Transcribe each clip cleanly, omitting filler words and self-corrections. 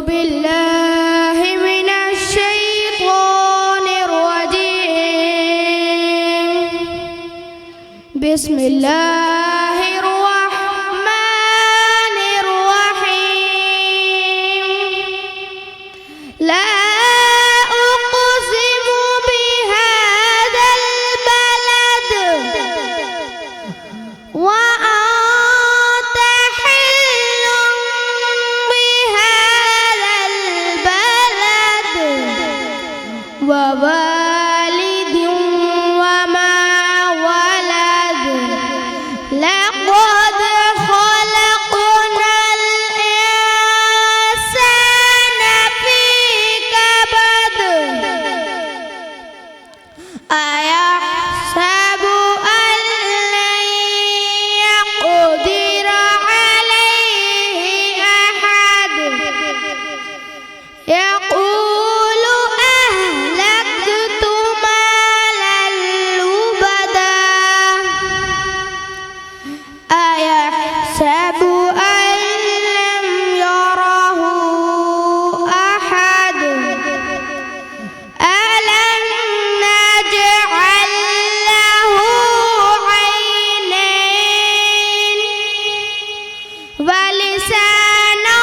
بالله من الشيطان الرجيم. بسم الله الرحمن الرحيم. لا أقسم بهذا البلد وأنت حل بهذا البلد ووالد وما ولد. لقد خلقنا الإنسان في كبد. أيحسب أن لن يقدر عليه أحد. يقول أهلكت مالا لبدا. أيحسب أن لم يره أحد. ألم نجعل له عينين ولسانا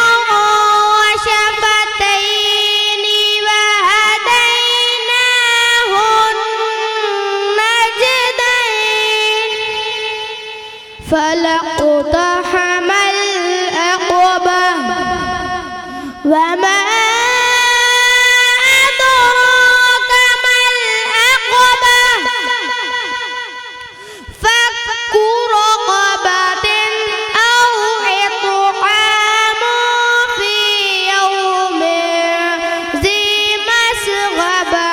وشفتين وهديناه النجدين. فلاقتحم العقبة وما أدراك ما العقبة. فك رقبة أو إطعام في يوم ذي مسغبة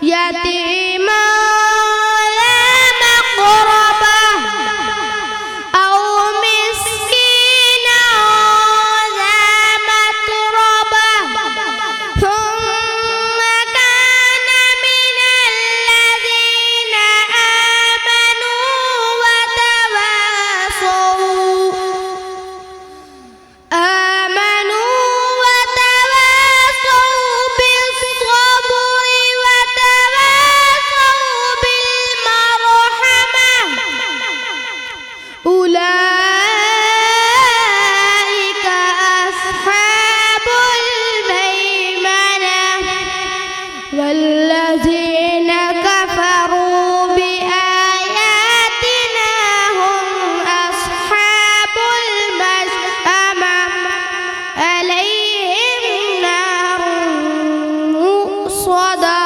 يتيما ذا مقربة أو مسكينا ذا متربة. ثم كان من الذين آمنوا وتواصوا بالصبر وتواصوا بالمرحمة. أولئك أصحاب الميمنة. والذين كفروا بآياتنا هم أصحاب المشأمة. عليهم نار مؤصدة.